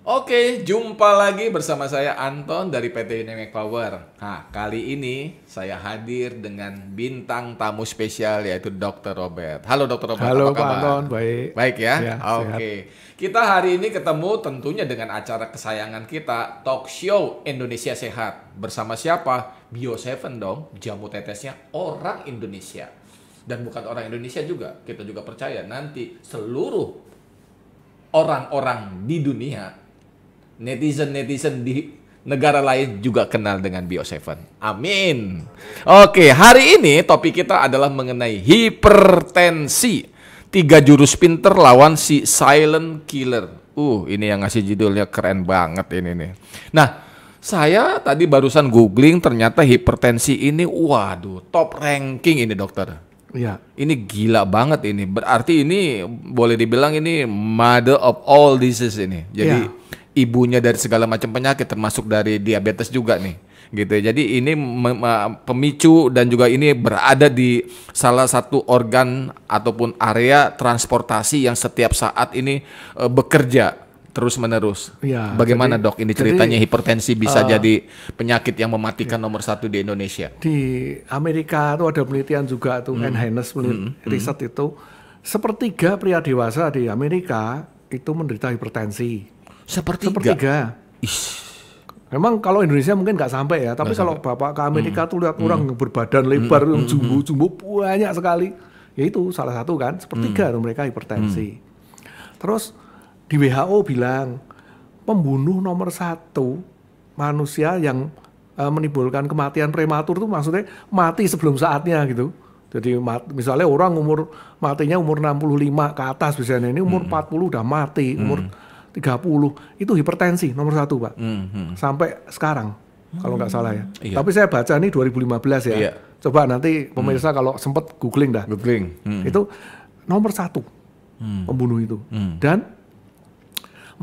Oke, jumpa lagi bersama saya Anton dari PT Dynamic Power. Nah, kali ini saya hadir dengan bintang tamu spesial yaitu Dr. Robert. Halo Dr. Robert, Halo apa Pak kabar? Anton, baik. Baik ya? Ya, Oke. Kita hari ini ketemu tentunya dengan acara kesayangan kita, Talk Show Indonesia Sehat. Bersama siapa? Bio7 dong, jamu tetesnya orang Indonesia. Dan bukan orang Indonesia juga, kita juga percaya nanti seluruh orang-orang di dunia, netizen di negara lain juga kenal dengan Bio7. Amin. Oke, hari ini topik kita adalah mengenai hipertensi. 3 jurus pinter lawan si silent killer. Ini yang ngasih judulnya keren banget ini nih. Nah, saya tadi barusan googling, ternyata hipertensi ini, waduh, top ranking ini dokter. Ya. Ini gila banget ini. Berarti ini boleh dibilang ini mother of all disease ini. Jadi ibunya dari segala macam penyakit, termasuk dari diabetes juga nih, gitu. Jadi ini pemicu dan juga ini berada di salah satu organ ataupun area transportasi yang setiap saat ini bekerja terus menerus. Ya, Bagaimana dok ini ceritanya hipertensi bisa jadi penyakit yang mematikan nomor 1 di Indonesia? Di Amerika itu ada penelitian juga tuh, Enhanced riset itu, sepertiga pria dewasa di Amerika itu menderita hipertensi. Sepertiga. Memang kalau Indonesia mungkin nggak sampai ya, tapi kalau Bapak ke Amerika tuh lihat orang yang berbadan lebar, yang jumbo-jumbo banyak sekali. Ya itu salah satu kan, sepertiga tuh mereka hipertensi. Terus di WHO bilang pembunuh nomor 1 manusia yang menimbulkan kematian prematur itu maksudnya mati sebelum saatnya gitu. Jadi misalnya orang matinya umur 65 ke atas biasanya, ini umur 40 udah mati, umur 30 itu hipertensi nomor 1 Pak. Sampai sekarang kalau nggak salah ya. Iya. Tapi saya baca ini 2015 ya. Iya. Coba nanti pemirsa kalau sempet googling dah. Itu nomor 1 pembunuh itu. Dan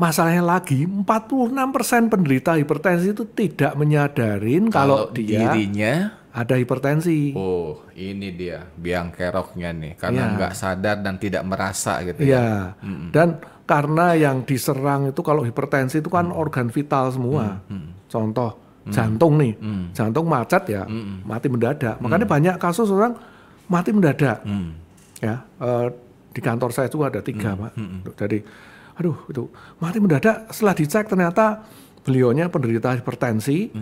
masalahnya lagi 46% penderita hipertensi itu tidak menyadarin kalau dia dirinya ada hipertensi. Oh, ini dia biang keroknya nih, karena nggak sadar dan tidak merasa gitu ya. Dan karena yang diserang itu kalau hipertensi itu kan organ vital semua. Contoh jantung nih, jantung macet ya, mati mendadak. Makanya banyak kasus orang mati mendadak. Ya, di kantor saya juga ada 3 Pak. Jadi, aduh itu mati mendadak. Setelah dicek ternyata beliaunya penderita hipertensi.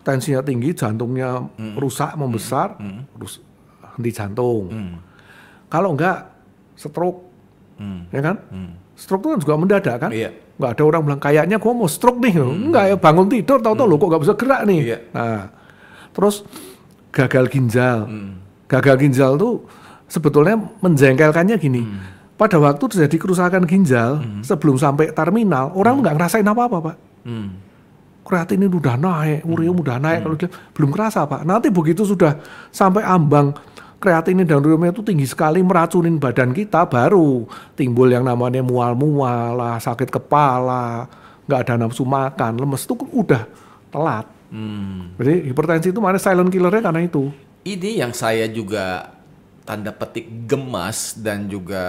Tensinya tinggi, jantungnya rusak, membesar, terus henti jantung. Kalau enggak, stroke, ya kan? Stroke itu kan juga mendadak kan? Enggak ada orang bilang, kayaknya gua mau stroke nih. Enggak ya, bangun tidur, tahu-tahu lo kok nggak bisa gerak nih. Nah, terus gagal ginjal. Gagal ginjal tuh sebetulnya menjengkelkannya gini. Pada waktu terjadi kerusakan ginjal, sebelum sampai terminal, orang nggak ngerasain apa-apa, Pak. Kreatin ini udah naik, urium udah naik, kalau dia belum kerasa Pak. Nanti begitu sudah sampai ambang kreatinin dan uriumnya itu tinggi sekali, meracunin badan kita, baru timbul yang namanya mual-mual lah, sakit kepala, nggak ada nafsu makan, lemes, itu udah telat. Jadi hipertensi itu mana silent killernya karena itu. Ini yang saya juga tanda petik gemas dan juga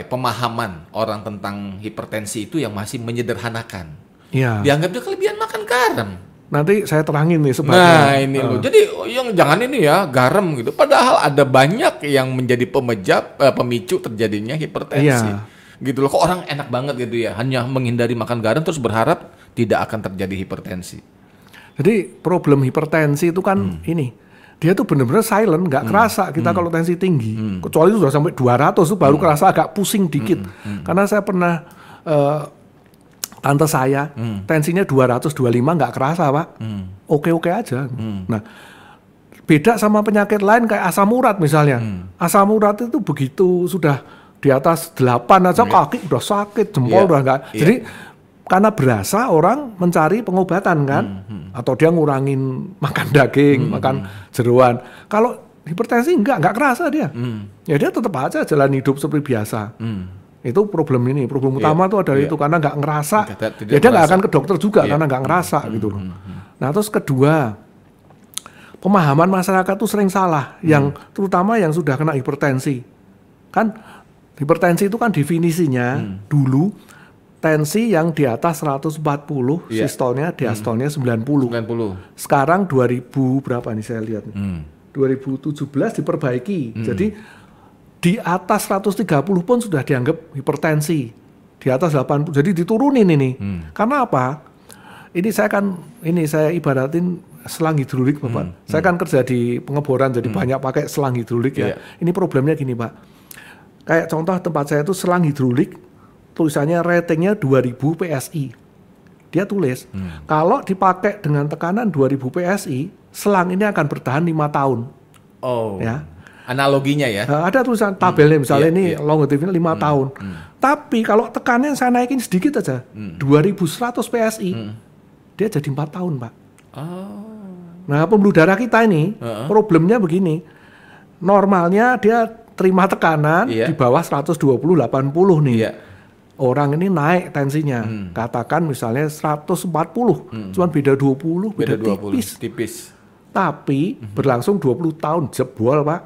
pemahaman orang tentang hipertensi itu yang masih menyederhanakan. Ya. Dianggapnya kelebihan makan garam. Nanti saya terangin nih sebabnya. Nah ini loh. Jadi yang jangan ini ya garam gitu. Padahal ada banyak yang menjadi pemicu terjadinya hipertensi. Gitu loh. Kok orang enak banget gitu ya. Hanya menghindari makan garam terus berharap tidak akan terjadi hipertensi. Jadi problem hipertensi itu kan ini. Dia tuh benar-benar silent, nggak kerasa kita kalau tensi tinggi. Kecuali sudah sampai 200 tuh baru kerasa agak pusing dikit. Karena saya pernah tante saya tensinya 225 nggak kerasa Pak, oke-oke aja. Nah beda sama penyakit lain kayak asam urat misalnya. Asam urat itu begitu sudah di atas 8 aja kaki udah sakit, jempol udah nggak. Jadi karena berasa orang mencari pengobatan kan, atau dia ngurangin makan daging, makan jeroan. Kalau hipertensi nggak kerasa dia, ya dia tetap aja jalan hidup seperti biasa. Itu problem ini, problem utama tuh ada itu karena nggak ngerasa, ya dia nggak akan ke dokter juga karena nggak ngerasa gitu loh. Nah terus kedua, pemahaman masyarakat tuh sering salah, yang terutama yang sudah kena hipertensi. Kan hipertensi itu kan definisinya dulu tensi yang di atas 140, sistolnya, diastolnya 90. Sekarang 2000 berapa nih saya lihat nih. 2017 diperbaiki. Jadi di atas 130 pun sudah dianggap hipertensi. Di atas 80. Jadi diturunin ini. Karena apa? Ini saya ibaratin selang hidrolik, Bapak. Saya kan kerja di pengeboran, jadi banyak pakai selang hidrolik ya. Ini problemnya gini, Pak. Kayak contoh tempat saya itu selang hidrolik, tulisannya ratingnya 2000 PSI. Dia tulis, kalau dipakai dengan tekanan 2000 PSI, selang ini akan bertahan 5 tahun. Oh. Ya. Analoginya ya. Ada tulisan tabelnya misalnya ini longevity 5 tahun. Tapi kalau tekannya saya naikin sedikit aja, 2100 PSI, dia jadi 4 tahun, Pak. Nah, pembuluh darah kita ini problemnya begini. Normalnya dia terima tekanan di bawah 120/80 nih. Orang ini naik tensinya. Katakan misalnya 140, cuman beda 20, beda tipis. Tapi berlangsung 20 tahun jebol, Pak.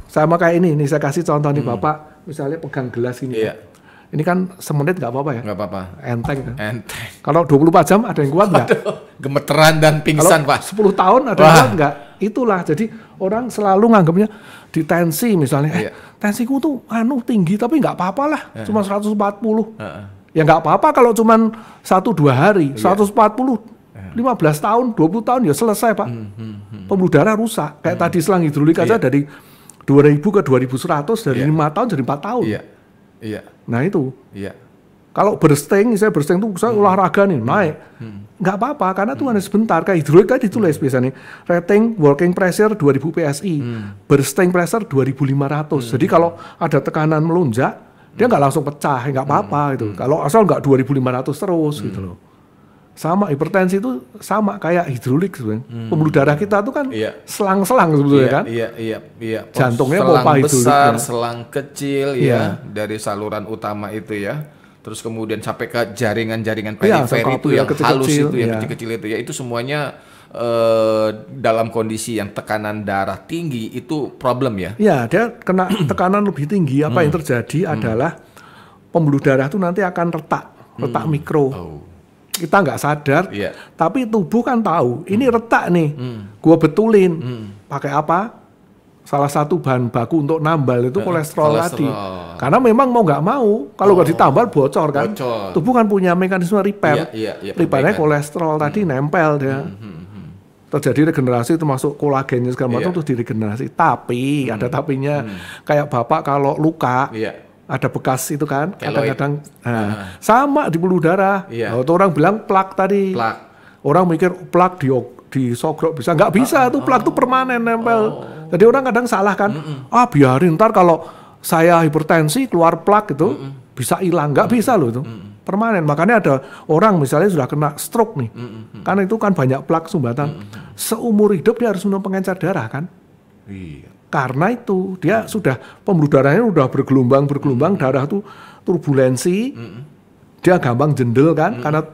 Sama kayak ini saya kasih contoh nih Bapak, misalnya pegang gelas ini. Ini kan semenit nggak apa-apa ya? Nggak apa-apa. Enteng. Kalau 24 jam ada yang kuat nggak? Gemeteran dan pingsan, Pak. 10 tahun ada yang kuat nggak? Itulah. Jadi orang selalu nganggapnya di tensi misalnya, tensiku tuh tinggi tapi nggak apa-apa lah, cuma 140. Ya nggak apa-apa kalau cuma 1-2 hari, 140, 15 tahun, 20 tahun ya selesai, Pak. Pembuluh darah rusak. Kayak tadi selang hidrolik aja dari 2000 ke 2100, dari 5 tahun jadi 4 tahun. Nah itu. Kalau bursting tuh saya olahraga nih, naik. Nggak apa-apa, karena itu hanya sebentar. Kayak hidrolik kan ditulis biasanya. Rating working pressure 2000 PSI, bursting pressure 2500. Jadi kalau ada tekanan melonjak, dia nggak langsung pecah, nggak apa-apa gitu. Kalau asal nggak 2500 terus gitu loh. Sama hipertensi itu sama kayak hidrolik sebenarnya. Pembuluh darah kita tuh kan selang-selang sebetulnya kan. Jantungnya pompa hidrolik. Besar, selang kecil dari saluran utama itu ya. Terus kemudian sampai ke jaringan-jaringan periferi itu yang halus itu yang kecil-kecil itu ya. Itu semuanya dalam kondisi yang tekanan darah tinggi itu problem ya. Iya, dia kena tekanan lebih tinggi. Apa yang terjadi adalah pembuluh darah itu nanti akan retak mikro. Kita nggak sadar, tapi tubuh kan tahu ini retak nih, gua betulin. Pakai apa? Salah satu bahan baku untuk nambal itu kolesterol tadi. Karena memang mau nggak mau, kalau nggak ditambal bocor kan. Tubuh kan punya mekanisme repair. Repairnya kolesterol tadi nempel dia. Terjadi regenerasi termasuk kolagennya segala macam terus diregenerasi. Tapi ada tapinya, kayak Bapak kalau luka. Ada bekas itu kan, kadang-kadang sama di pembuluh darah. Orang bilang plak tadi. Orang mikir plak disogrok bisa, nggak bisa tuh plak tuh permanen nempel. Jadi orang kadang salah kan, biarin ntar kalau saya hipertensi keluar plak itu bisa hilang, nggak bisa loh itu. Permanen. Makanya ada orang misalnya sudah kena stroke nih, karena itu kan banyak plak sumbatan. Seumur hidup dia harus minum pengencer darah kan. Karena itu dia sudah pembuluh darahnya udah bergelombang darah tuh turbulensi, dia gampang jendel kan karena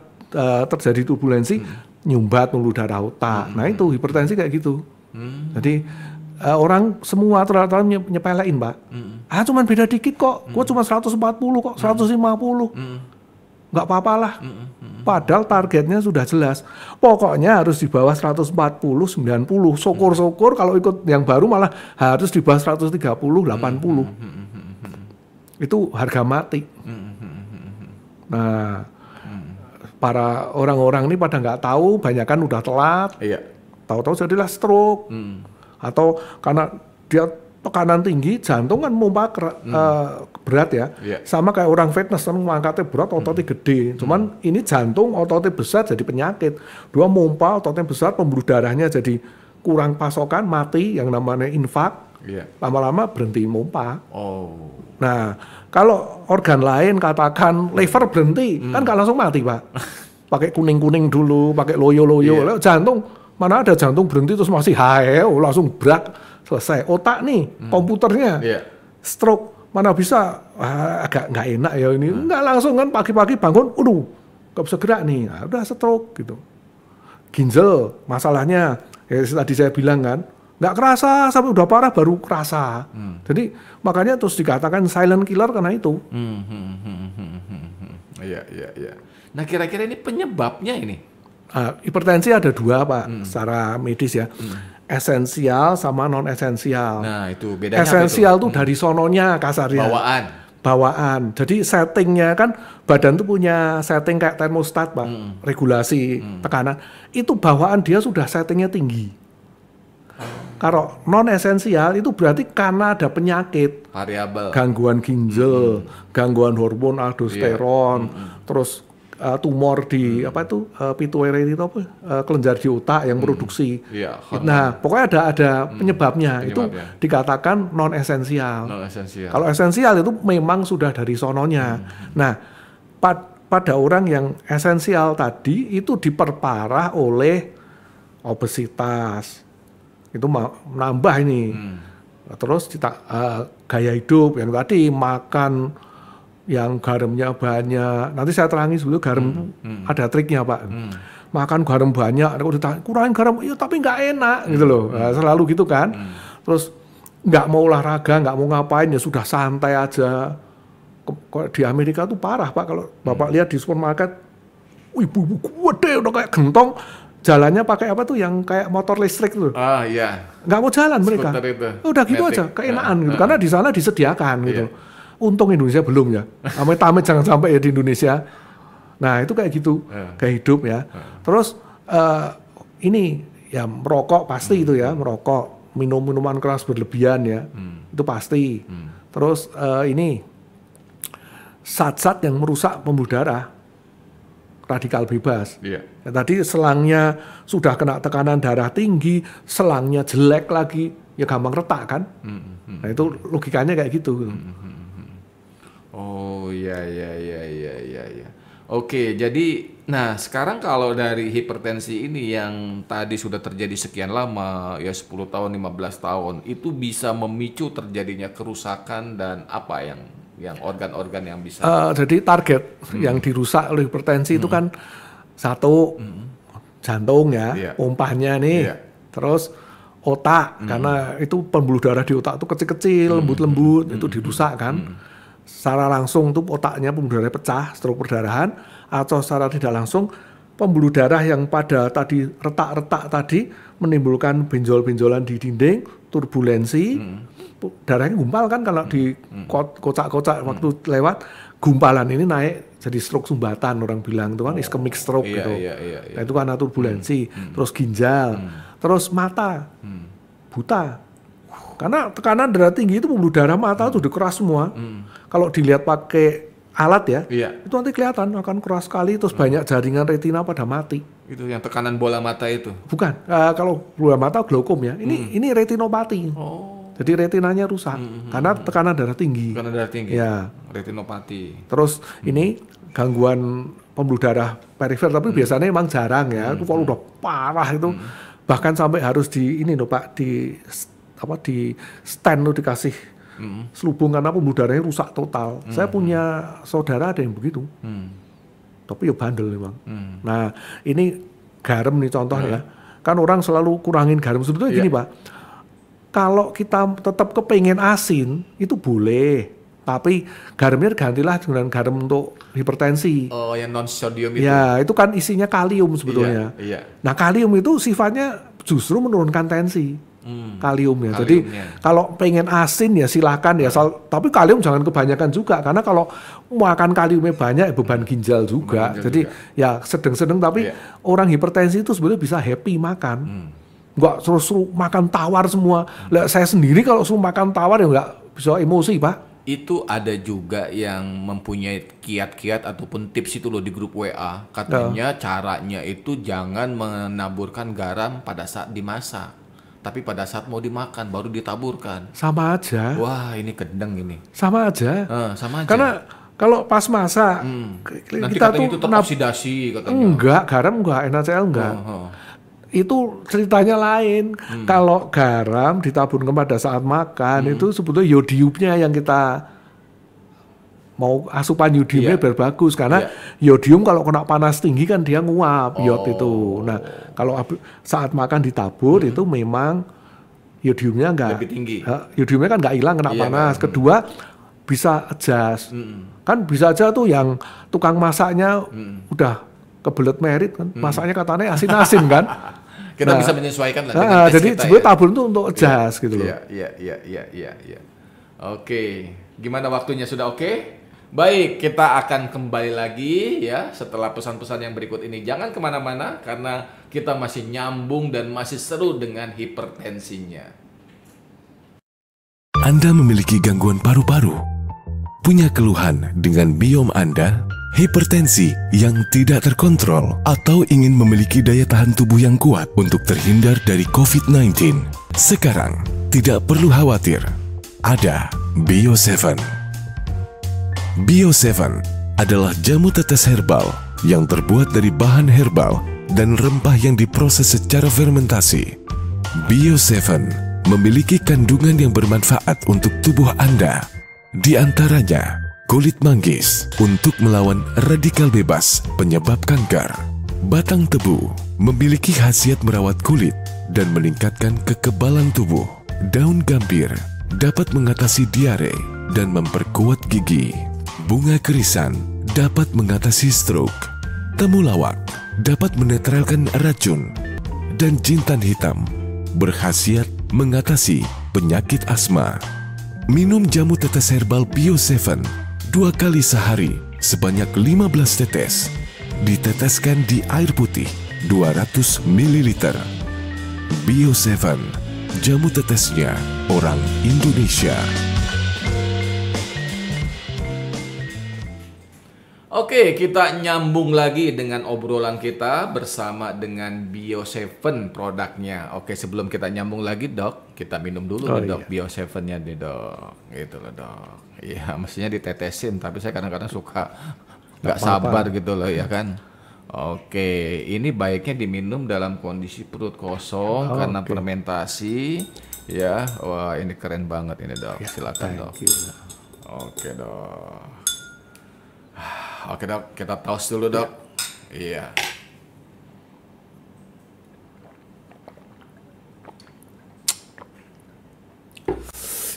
terjadi turbulensi nyumbat pembuluh darah otak. Nah itu hipertensi kayak gitu. Jadi orang semua ternyata nyepelein, Pak. Cuman beda dikit kok, gua cuma 140 kok, 150. Nggak apa-apa lah. Padahal targetnya sudah jelas. Pokoknya harus di bawah 140, 90. Syukur-syukur kalau ikut yang baru malah harus di bawah 130, 80. Itu harga mati. Nah, para orang-orang ini pada nggak tahu, banyak kan udah telat. Tahu-tahu jadilah stroke. Atau karena dia tekanan tinggi, jantung kan mompa berat ya. Sama kayak orang fitness kan angkatnya berat, ototnya gede. Cuman ini jantung ototnya besar jadi penyakit. Dua mompa ototnya besar, pembuluh darahnya jadi kurang pasokan, mati yang namanya infak. Lama-lama berhenti mompa. Nah, kalau organ lain katakan liver berhenti, kan nggak langsung mati, Pak. Pakai kuning-kuning dulu, pakai loyo-loyo. Jantung, mana ada jantung berhenti terus masih langsung berat. Selesai. Otak nih, komputernya, stroke, mana bisa, agak nggak enak ya ini. Nggak langsung kan pagi-pagi bangun, nggak bisa gerak nih, udah stroke gitu. Ginjal, masalahnya, tadi saya bilang kan, nggak kerasa sampai udah parah baru kerasa. Jadi makanya terus dikatakan silent killer karena itu. Iya, iya, iya. Nah, kira-kira ini penyebabnya ini? Hipertensi ada dua Pak, secara medis ya. Esensial sama non esensial. Nah, itu bedanya Esensial apa tuh dari sononya kasarnya. Bawaan. Jadi settingnya kan badan tuh punya setting kayak termostat Pak, regulasi tekanan. Itu bawaan dia sudah settingnya tinggi. Kalau non esensial itu berarti karena ada penyakit, variabel, gangguan ginjal, gangguan hormon aldosteron, terus tumor di pituitary itu kelenjar di otak yang produksi. Nah, pokoknya ada penyebabnya. Itu dikatakan non esensial. Kalau esensial itu memang sudah dari sononya. Nah, pada orang yang esensial tadi itu diperparah oleh obesitas. Itu menambah ini. Terus gaya hidup yang tadi makan yang garamnya banyak. Nanti saya terangi sebelum garam ada triknya Pak. Makan garam banyak, kurangin garam, ya tapi nggak enak gitu loh. Nah, selalu gitu kan. Terus nggak mau olahraga, nggak mau ngapain ya sudah santai aja. Di Amerika tuh parah Pak, kalau Bapak lihat di supermarket, ibu-ibu gede udah kayak gentong. Jalannya pakai apa tuh yang kayak motor listrik tuh. Iya. Nggak mau jalan mereka. Udah gitu aja, keenaan gitu. Karena di sana disediakan gitu. Untung Indonesia belum ya. Amit-amit jangan sampai ya di Indonesia. Nah itu kayak gitu, kayak hidup ya. Terus ini ya merokok pasti itu ya, merokok, minum minuman keras berlebihan ya, itu pasti. Terus ini zat-zat yang merusak pembuluh darah. Radikal bebas. Ya, tadi selangnya sudah kena tekanan darah tinggi, selangnya jelek lagi, ya gampang retak kan? Nah itu logikanya kayak gitu. Oh iya. Oke, jadi nah sekarang kalau dari hipertensi ini yang tadi sudah terjadi sekian lama, ya 10 tahun, 15 tahun, itu bisa memicu terjadinya kerusakan dan apa yang organ-organ yang bisa jadi target yang dirusak oleh hipertensi itu kan satu jantung ya, pompanya nih, terus otak karena itu pembuluh darah di otak itu kecil-kecil, lembut-lembut, itu dirusak kan. Secara langsung tuh otaknya pembuluh darah pecah, stroke perdarahan, atau secara tidak langsung pembuluh darah yang pada tadi retak-retak tadi menimbulkan benjol-benjolan di dinding, turbulensi. Darahnya gumpal kan kalau di kocak-kocak waktu lewat, gumpalan ini naik jadi stroke sumbatan, orang bilang itu kan ischemic stroke gitu. Nah, itu karena turbulensi. Terus ginjal, terus mata buta. Karena tekanan darah tinggi itu pembuluh darah mata itu udah keras semua. Kalau dilihat pakai alat ya, itu nanti kelihatan akan keras sekali, terus banyak jaringan retina pada mati. Itu yang tekanan bola mata itu? Bukan, kalau bola mata glaukom ya, ini retinopati. Jadi retinanya rusak karena tekanan darah tinggi. Tekanan darah tinggi. Ya. Retinopati. Terus ini gangguan pembuluh darah perifer, tapi biasanya emang jarang ya. Itu kalau udah parah itu bahkan sampai harus di ini loh Pak, di stand tuh dikasih selubung karena pembuluh darahnya rusak total. Saya punya saudara ada yang begitu. Tapi ya bandel memang. Nah, ini garam nih contohnya. Kan orang selalu kurangin garam. Sebetulnya gini Pak, kalau kita tetap kepengen asin, itu boleh. Tapi garamnya gantilah dengan garam untuk hipertensi. Oh, yang non-sodium itu? Ya, itu kan isinya kalium sebetulnya. Nah, kalium itu sifatnya justru menurunkan tensi. Kaliumnya. Jadi kalau pengen asin ya silakan ya. Tapi kalium jangan kebanyakan juga. Karena kalau makan kaliumnya banyak, beban ginjal juga. Jadi ya sedang-sedang. Tapi orang hipertensi itu sebenarnya bisa happy makan. Nggak suruh makan tawar semua. Saya sendiri kalau suruh makan tawar ya nggak bisa emosi Pak. Itu ada juga yang mempunyai kiat-kiat ataupun tips itu loh di grup WA. Katanya caranya itu jangan menaburkan garam pada saat dimasak, tapi pada saat mau dimakan baru ditaburkan. Sama aja. Wah ini kedeng ini. Sama aja. Sama aja. Karena kalau pas masak nanti kita tuh itu teroksidasi katanya. Enggak, garam enggak, NaCl enggak. Itu ceritanya lain. Kalau garam ditaburkan pada saat makan itu sebetulnya yodiumnya yang kita mau asupan yodiumnya biar bagus karena yodium kalau kena panas tinggi kan dia nguap iod itu. Nah, kalau saat makan ditabur itu memang yodiumnya enggak lebih tinggi. Yodiumnya kan enggak hilang kena panas. Kedua bisa adjust. Kan bisa aja tuh yang tukang masaknya udah kebelet merit kan, masaknya katanya asin-asin kan. Kita bisa menyesuaikan lah dengan tes jadi kita sebenarnya ya. tabur itu untuk adjust gitu loh. Iya. Oke, gimana waktunya sudah oke? Baik, kita akan kembali lagi ya setelah pesan-pesan yang berikut ini. Jangan kemana-mana karena kita masih nyambung dan masih seru dengan hipertensinya. Anda memiliki gangguan paru-paru, punya keluhan dengan biom Anda, hipertensi yang tidak terkontrol, atau ingin memiliki daya tahan tubuh yang kuat untuk terhindar dari COVID-19. Sekarang, tidak perlu khawatir. Ada Bio7. Bio7 adalah jamu tetes herbal yang terbuat dari bahan herbal dan rempah yang diproses secara fermentasi. Bio7 memiliki kandungan yang bermanfaat untuk tubuh Anda. Di antaranya, kulit manggis untuk melawan radikal bebas penyebab kanker. Batang tebu memiliki khasiat merawat kulit dan meningkatkan kekebalan tubuh. Daun gambir dapat mengatasi diare dan memperkuat gigi. Bunga kerisan dapat mengatasi stroke. Temulawak dapat menetralkan racun. Dan jintan hitam berkhasiat mengatasi penyakit asma. Minum jamu tetes herbal Bio7 2 kali sehari sebanyak 15 tetes. Diteteskan di air putih 200 ml. Bio7, jamu tetesnya orang Indonesia. Oke, kita nyambung lagi dengan obrolan kita bersama dengan Bio7 produknya. Oke, sebelum kita nyambung lagi, Dok, kita minum dulu nih, Dok, Bio7-nya nih, Dok. Gitu loh, Dok. Iya, mestinya ditetesin, tapi saya kadang-kadang suka nggak sabar gitu loh, ya kan. Oke, ini baiknya diminum dalam kondisi perut kosong karena fermentasi. Ya, wah ini keren banget ini, Dok. Silakan, Dok. Oke, Dok. Oke, Dok, kita toast dulu, Dok. Iya.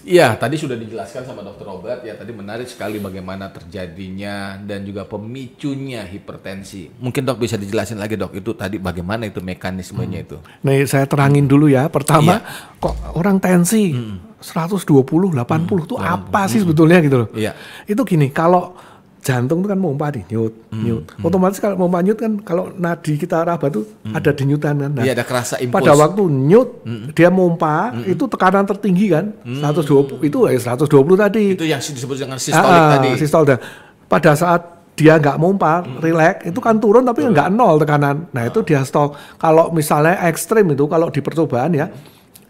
Iya, tadi sudah dijelaskan sama Dr. Robert ya, tadi menarik sekali bagaimana terjadinya dan juga pemicunya hipertensi. Mungkin Dok bisa dijelasin lagi, Dok, itu tadi bagaimana itu mekanismenya itu. Nih saya terangin dulu ya. Pertama, kok orang tensi 120, 80 itu apa sih sebetulnya gitu loh. Iya. Itu gini, kalau jantung itu kan pompa di nyut. Otomatis kalau pompa nyut kan, kalau nadi kita raba tuh ada denyutan kan. Nah, Iya, ada kerasa impuls. pada waktu nyut dia pompa itu tekanan tertinggi kan 120 itu 120 tadi. Itu yang disebut dengan sistolik tadi. Sistol. Pada saat dia nggak pompa, relax itu kan turun tapi nggak nol tekanan. Nah itu dia stop. Kalau misalnya ekstrim itu kalau di percobaan ya,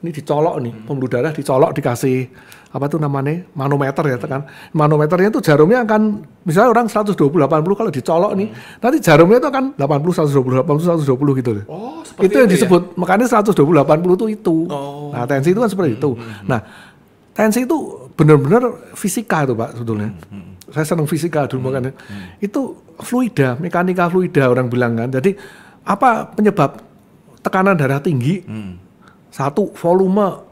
ini dicolok nih pembuluh darah dicolok dikasih apa tuh namanya manometer ya tekan manometernya itu jarumnya akan misalnya orang 120 80 kalau dicolok nih nanti jarumnya itu akan 80 120 80 120 gitu loh. Oh, seperti itu yang ya? disebut makanya 120 80 itu. Nah tensi itu kan seperti itu. Nah tensi itu benar-benar fisika itu Pak sebetulnya. Saya senang fisika dulu makanya itu fluida, mekanika fluida orang bilang kan. Jadi apa penyebab tekanan darah tinggi? Satu, volume.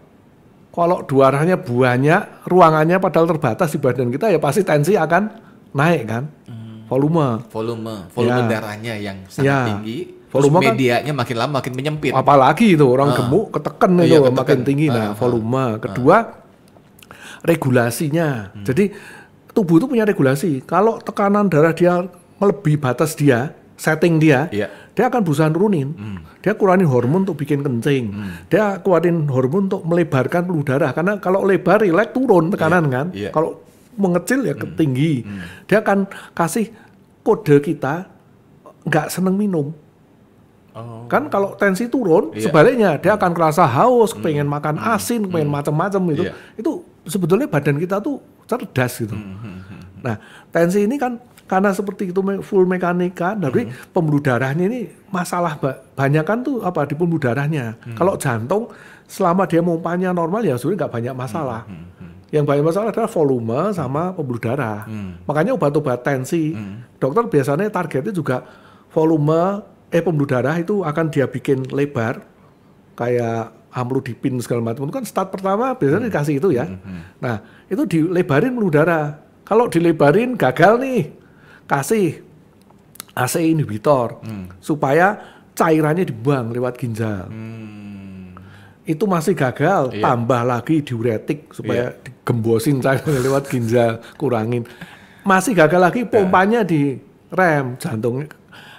Kalau dua arahnya banyak, ruangannya padahal terbatas di badan kita ya pasti tensi akan naik kan. Volume Darahnya yang sangat tinggi. Volume terus medianya kan, makin lama makin menyempit. Apalagi itu orang gemuk ketekan itu ketekan. makin tinggi. Nah, volume. Kedua, regulasinya. Jadi tubuh itu punya regulasi. Kalau tekanan darah dia melebihi batas dia, setting dia, dia akan berusaha nurunin. Dia kurangin hormon untuk bikin kencing. Dia kuatin hormon untuk melebarkan pembuluh darah. Karena kalau lebar, rileks, turun tekanan kan. Kalau mengecil ya tinggi. Dia akan kasih kode kita nggak seneng minum. Kan kalau tensi turun, sebaliknya dia akan kerasa haus, pengen makan asin, pengen macam-macam itu. Itu sebetulnya badan kita tuh cerdas gitu. Nah, tensi ini kan karena seperti itu full mekanika, dari pembuluh darahnya ini masalah banyak kan tuh apa di pembuluh darahnya. Kalau jantung selama dia pompanya normal ya sebenarnya nggak banyak masalah. Yang banyak masalah adalah volume sama pembuluh darah. Makanya obat-obat tensi, dokter biasanya targetnya juga volume pembuluh darah itu akan dia bikin lebar kayak amlodipin segala macam, itu kan start pertama biasanya dikasih itu ya. Nah, itu dilebarin pembuluh darah. Kalau dilebarin gagal nih, kasih ACE inhibitor supaya cairannya dibuang lewat ginjal. Itu masih gagal, tambah lagi diuretik supaya digembosin cairan lewat ginjal, kurangin. Masih gagal lagi, pompanya di rem, jantung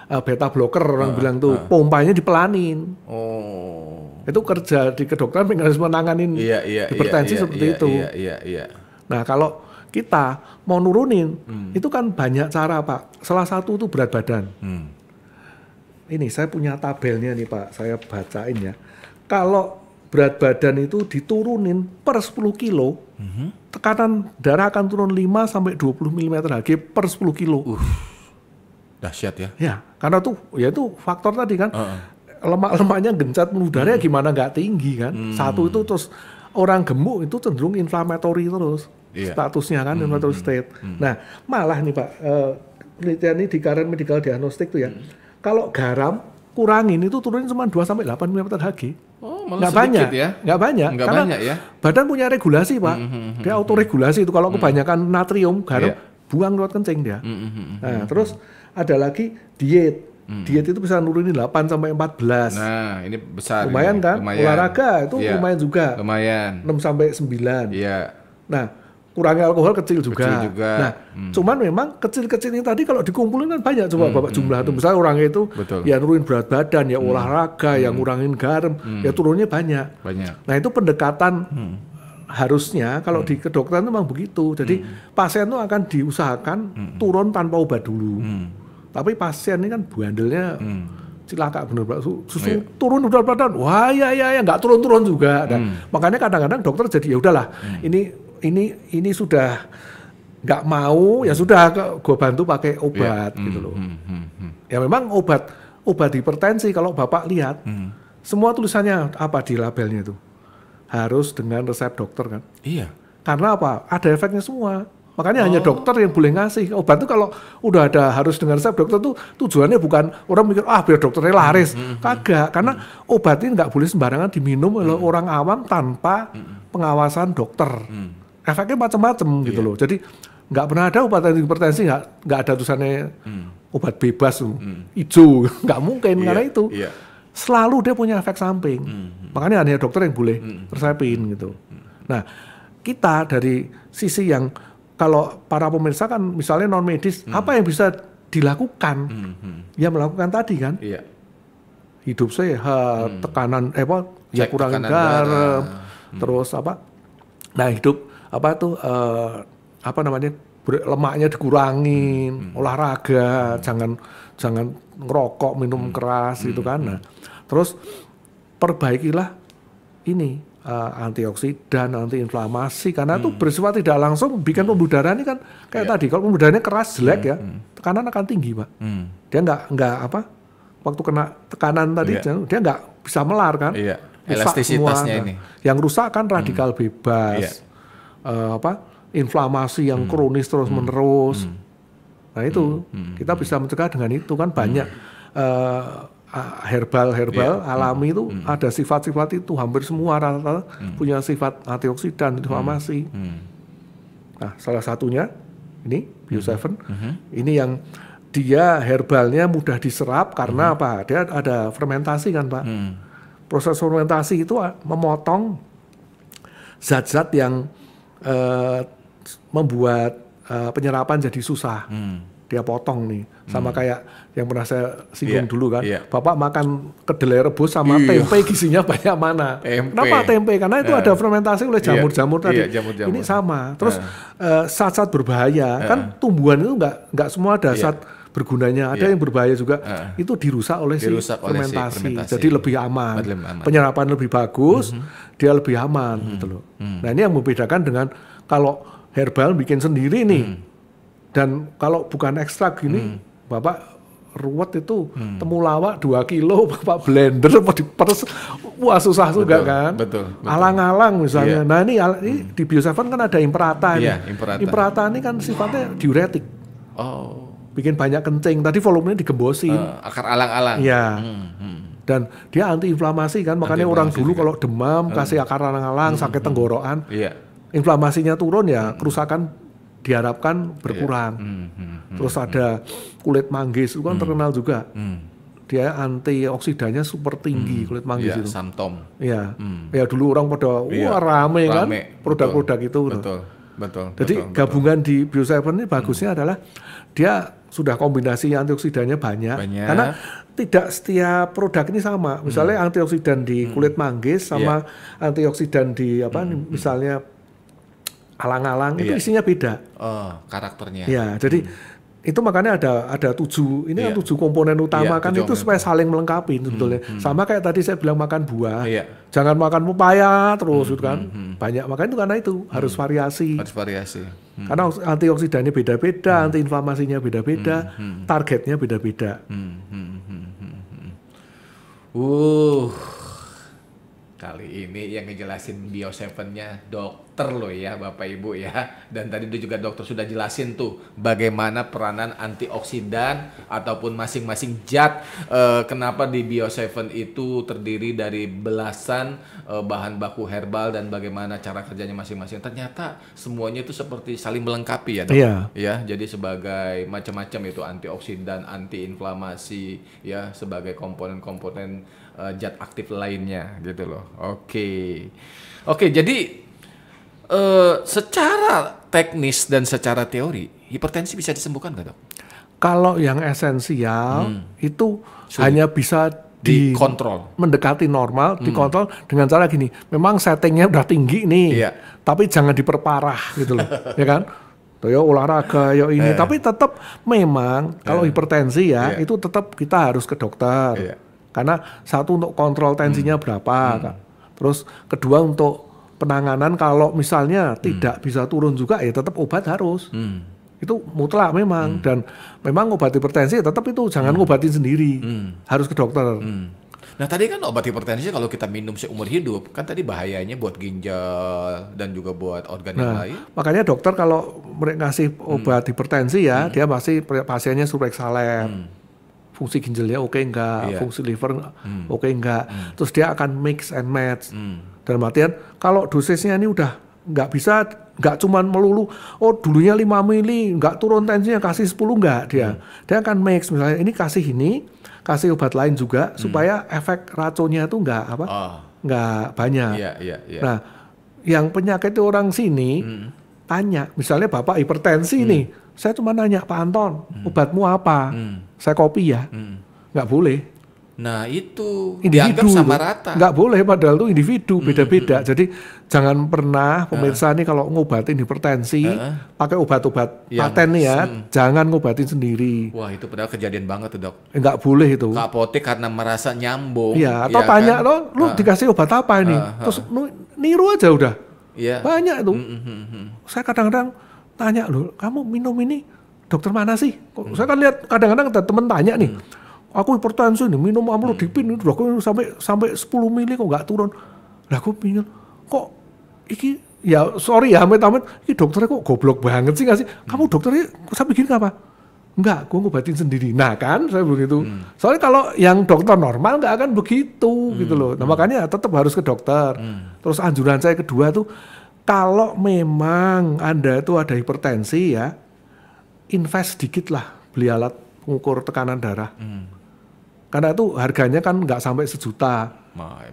beta blocker orang bilang tuh, pompanya dipelanin. Itu kerja di kedokteran mekanisme nanganin hipertensi seperti itu. Nah, kalau kita mau nurunin, itu kan banyak cara, Pak. Salah satu itu berat badan. Ini saya punya tabelnya nih, Pak. Saya bacain ya. Kalau berat badan itu diturunin per 10 kilo, tekanan darah akan turun 5 sampai 20 mm Hg per 10 kilo. Dahsyat ya. Ya, karena tuh ya itu faktor tadi kan. Lemak-lemaknya gencat, pembuluh darahnya gimana nggak tinggi kan. Satu itu, terus orang gemuk itu cenderung inflammatory terus statusnya kan, inflammatory state. Nah, malah nih Pak, penelitian ini di Current Medical Diagnostic tuh ya, kalau garam kurangin itu turunin cuma 2-8 mm Hg. Nggak banyak ya? Nggak banyak, karena banyak, ya? Badan punya regulasi Pak. Dia autoregulasi itu, kalau kebanyakan natrium, garam, buang lewat kencing dia. Nah, terus ada lagi diet. Diet itu bisa nurunin 8-14. Nah, ini besar. Lumayan ini. Kan? Lumayan. Olahraga itu lumayan juga. Lumayan. 6-9. Iya. Nah, kurangi alkohol kecil juga. Nah, cuman memang kecil-kecil ini tadi kalau dikumpulin kan banyak. Coba Bapak jumlah itu. Misalnya orangnya itu ya nurunin berat badan, ya olahraga, ya ngurangin garam, ya turunnya banyak. Nah, itu pendekatan harusnya kalau di kedokteran itu memang begitu. Jadi pasien itu akan diusahakan turun tanpa obat dulu. Tapi pasien ini kan bandelnya cilaka bener Pak. Susu turun udah badan. Wah ya nggak turun juga. Dan makanya kadang-kadang dokter jadi ya udahlah. Ini sudah nggak mau, ya sudah gue bantu pakai obat gitu loh. Ya memang obat hipertensi kalau Bapak lihat semua tulisannya apa di labelnya itu harus dengan resep dokter kan. Iya. Karena apa? Ada efeknya semua. Makanya hanya dokter yang boleh ngasih obat itu. Kalau udah ada harus dengan resep dokter tuh tujuannya bukan orang mikir biar dokternya laris. Kagak, karena obat ini nggak boleh sembarangan diminum oleh orang awam tanpa pengawasan dokter. Efeknya macam-macam gitu loh. Jadi nggak pernah ada obat hipertensi nggak ada tulisannya obat bebas hijau, nggak mungkin karena itu selalu dia punya efek samping. Makanya hanya dokter yang boleh resepin gitu. Nah, kita dari sisi yang kalau para pemirsa kan misalnya non medis, apa yang bisa dilakukan? Ya melakukan tadi kan, hidup sehat, tekanan ya kurangin garam, terus apa? Nah hidup lemaknya dikurangin, olahraga, jangan ngerokok, minum keras gitu kan. Nah, terus perbaikilah ini. Antioksidan, antiinflamasi, karena itu bersifat tidak langsung bikin pembuluh darah ini kan kayak tadi, kalau pembuluh darahnya keras jelek ya, tekanan akan tinggi Pak. Dia nggak waktu kena tekanan tadi dia nggak bisa melar kan, elastisitasnya ini. Yang rusak kan radikal bebas, inflamasi yang kronis terus menerus. Nah itu kita bisa mencegah dengan itu kan banyak. Herbal alami itu ada sifat-sifat itu, hampir semua rata-rata punya sifat antioksidan, inflamasi. Nah, salah satunya ini Bio7. Ini yang dia herbalnya mudah diserap karena apa? Dia ada fermentasi kan, Pak. Proses fermentasi itu memotong zat-zat yang membuat penyerapan jadi susah. Dia potong nih, sama kayak yang pernah saya singgung dulu kan. Bapak makan kedelai rebus sama tempe gizinya banyak mana? Kenapa tempe? Karena itu ada fermentasi oleh jamur-jamur tadi. Jamur-jamur. Ini sama. Terus zat-zat berbahaya kan tumbuhan itu nggak semua ada zat bergunanya. Ada yang berbahaya juga. Itu dirusak oleh fermentasi. Jadi lebih aman. Penyerapan lebih bagus, dia lebih aman gitu loh. Nah ini yang membedakan dengan kalau herbal bikin sendiri nih. Dan kalau bukan ekstrak gini, Bapak ruwet itu temulawak 2 kilo, Bapak blender, diperes, wah susah juga kan. Betul. Alang-alang misalnya. Nah ini di Bio7 kan ada Imprata ini. Imprata ini kan sifatnya diuretik. Bikin banyak kencing. Tadi volumenya digembosin. Akar alang-alang. Iya. Dan dia antiinflamasi kan, makanya orang dulu juga. kalau demam kasih akar alang-alang, sakit tenggorokan, Iya. inflamasinya turun ya kerusakan diharapkan berkurang. Terus ada kulit manggis itu kan terkenal juga. Dia antioksidannya super tinggi kulit manggis Iya, itu. Samtom. Iya. Ya dulu orang pada Iya, rame kan rame. produk-produk itu. Betul. Jadi gabungan di Bio7 ini bagusnya adalah dia sudah kombinasi antioksidannya banyak. Karena tidak setiap produk ini sama. Misalnya antioksidan di kulit manggis sama antioksidan di misalnya alang-alang itu isinya beda. Oh, karakternya. Ya, jadi itu makanya ada 7 ini kan 7 komponen utama kan itu supaya saling melengkapi sebetulnya. Sama kayak tadi saya bilang makan buah. Jangan makan pepaya terus gitu kan. Banyak makanya itu karena itu harus variasi. Harus variasi. Karena antioksidannya beda-beda, antiinflamasinya beda-beda, targetnya beda-beda. Kali ini yang ngejelasin Bio7-nya dokter loh ya Bapak Ibu ya. Dan tadi juga dokter sudah jelasin tuh bagaimana peranan antioksidan ataupun masing-masing zat. Kenapa di Bio7 itu terdiri dari belasan bahan baku herbal dan bagaimana cara kerjanya masing-masing. Ternyata semuanya itu seperti saling melengkapi ya dok. Ya, jadi sebagai macam-macam itu antioksidan, antiinflamasi ya, sebagai komponen-komponen zat aktif lainnya gitu loh. Oke, jadi secara teknis dan secara teori hipertensi bisa disembuhkan nggak dok? Kalau yang esensial itu hanya bisa dikontrol, mendekati normal, dikontrol dengan cara gini. Memang settingnya udah tinggi nih, tapi jangan diperparah gitu loh, ya kan? Ya olahraga, ya ini. Tapi tetap memang kalau hipertensi ya itu tetap kita harus ke dokter. Karena satu untuk kontrol tensinya berapa, terus kedua untuk penanganan kalau misalnya tidak bisa turun juga ya tetap obat harus. Itu mutlak memang dan memang obat hipertensi tetap itu jangan ngobatin sendiri, harus ke dokter. Nah tadi kan obat hipertensi kalau kita minum seumur hidup kan tadi bahayanya buat ginjal dan juga buat organ yang lain. Makanya dokter kalau mereka ngasih obat hipertensi ya dia pasti pasiennya suruh eksalem. Fungsi ginjalnya oke enggak, fungsi liver oke enggak. Terus dia akan mix and match. Dalam artian kalau dosisnya ini udah nggak bisa, nggak cuman melulu, oh dulunya 5 mili, nggak turun tensinya kasih 10 enggak dia. Dia akan mix, misalnya ini kasih obat lain juga supaya efek racunnya itu nggak banyak. Nah, yang penyakit orang sini tanya, misalnya Bapak hipertensi nih, saya cuma nanya Pak Anton, obatmu apa? Saya kopi ya, nggak boleh. Nah itu Individu dianggap sama rata. Nggak boleh, padahal itu individu beda-beda. Jadi jangan pernah pemirsa nih kalau ngobatin hipertensi pakai obat-obat paten nih ya, jangan ngobatin sendiri. Wah itu padahal kejadian banget tuh dok. Nggak boleh itu. Ke apotek karena merasa nyambung. Iya, atau tanya kan? lu dikasih obat apa ini? Terus niru aja udah. Banyak itu. Saya kadang-kadang tanya loh, kamu minum ini dokter mana sih? Saya kan lihat kadang-kadang ada temen tanya nih. Aku hipertensi nih, minum amlodipin itu udah sampai 10 mili kok nggak turun. Lah aku bingung, kok iki ya sorry ya amit-amit, iki dokternya kok goblok banget sih nggak sih? Kamu dokternya saya bikin apa? Enggak, gue ngobatin sendiri. Nah kan saya begitu. Soalnya kalau yang dokter normal nggak akan begitu gitu loh. Nah makanya tetap harus ke dokter. Terus anjuran saya kedua tuh, kalau memang Anda itu ada hipertensi ya, invest sedikit lah beli alat pengukur tekanan darah. Karena itu harganya kan nggak sampai 1 juta.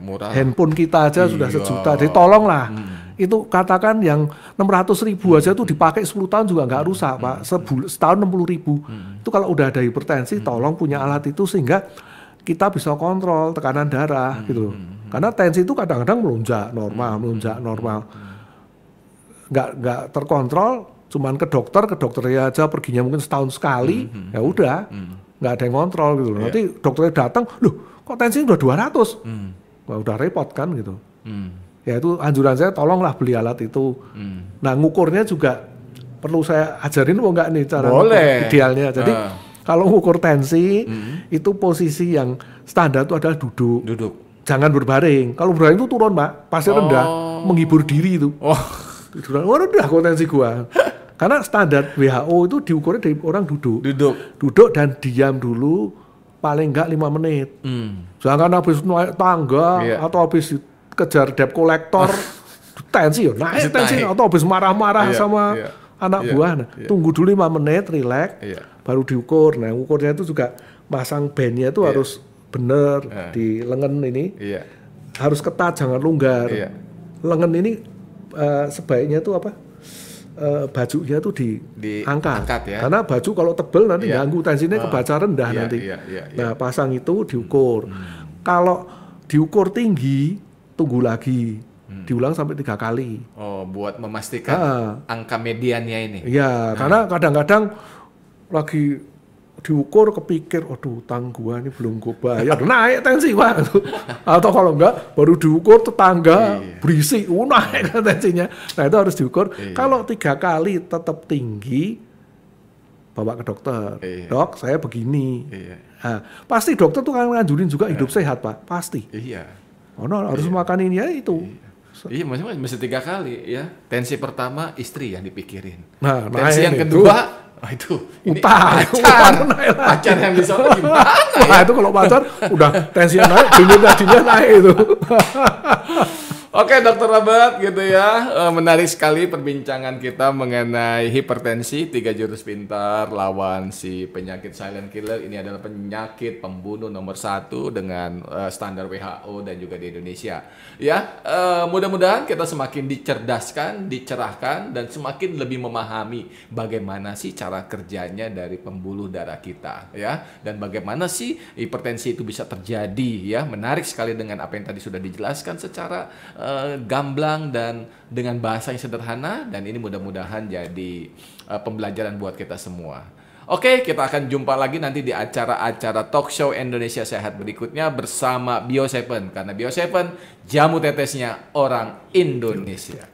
Murah. Handphone kita aja sudah 1 juta. Jadi tolonglah. Itu katakan yang 600.000 aja tuh dipakai 10 tahun juga nggak rusak Pak. Setahun 60.000. Itu kalau udah ada hipertensi, tolong punya alat itu sehingga kita bisa kontrol tekanan darah gitu. Karena tensi itu kadang-kadang melonjak normal. Nggak terkontrol, cuman ke dokter ya aja perginya mungkin setahun sekali, ya udah. Nggak ada yang kontrol gitu loh. Nanti dokternya datang, loh kok tensinya udah 200? Wah, udah repot kan gitu. Ya itu anjuran saya, tolonglah beli alat itu. Nah ngukurnya juga perlu saya ajarin apa enggak nih cara idealnya. Jadi kalau ngukur tensi itu posisi yang standar itu adalah duduk. Jangan berbaring. Kalau berbaring itu turun Pak, pasti rendah, menghibur diri itu. Tiduran, udah kok tensi gua. Karena standar WHO itu diukurnya dari orang duduk dan diam dulu paling enggak 5 menit. Jangan habis naik tangga atau habis kejar debt collector tensi naik tensi atau habis marah-marah sama anak buah. Nah, tunggu dulu 5 menit, relax, baru diukur. Nah, ukurnya itu juga masang bandnya itu harus bener di lengan ini. Harus ketat, jangan longgar. Lengan ini sebaiknya itu apa? Bajunya tuh diangkat ya. Karena baju kalau tebel nanti ganggu tensinya kebaca rendah nanti. Nah, pasang itu diukur. Kalau diukur tinggi, tunggu lagi. Diulang sampai 3 kali. Oh, buat memastikan angka mediannya ini. Iya, karena kadang-kadang lagi diukur kepikir, aduh utang gua ini belum gua bayar, naik tensi Pak. Atau kalau enggak baru diukur tetangga berisik, naik tensinya. Nah itu harus diukur. Kalau 3 kali tetap tinggi, bawa ke dokter. Dok, saya begini. Nah, pasti dokter tuh kan nganjurin juga hidup sehat Pak, pasti. Harus makan ini ya itu. Iya, maksudnya mesti 3 kali ya. Tensi pertama istri yang dipikirin. Nah, tensi yang kedua itu utang, pacar yang bisa gimana? Nah, itu kalau pacar udah tensinya naik, denyut nadinya naik itu. Oke, Dokter Robert, gitu ya. Menarik sekali perbincangan kita mengenai hipertensi, 3 jurus pintar lawan si penyakit silent killer. Ini adalah penyakit pembunuh nomor 1 dengan standar WHO dan juga di Indonesia. Ya, mudah-mudahan kita semakin dicerdaskan, dicerahkan, dan semakin lebih memahami bagaimana sih cara kerjanya dari pembuluh darah kita, ya, dan bagaimana sih hipertensi itu bisa terjadi, ya. Menarik sekali dengan apa yang tadi sudah dijelaskan secara gamblang dan dengan bahasa yang sederhana, dan ini mudah-mudahan jadi pembelajaran buat kita semua. Oke, kita akan jumpa lagi nanti di acara-acara talk show Indonesia Sehat berikutnya bersama Bio7, karena Bio7 jamu tetesnya orang Indonesia.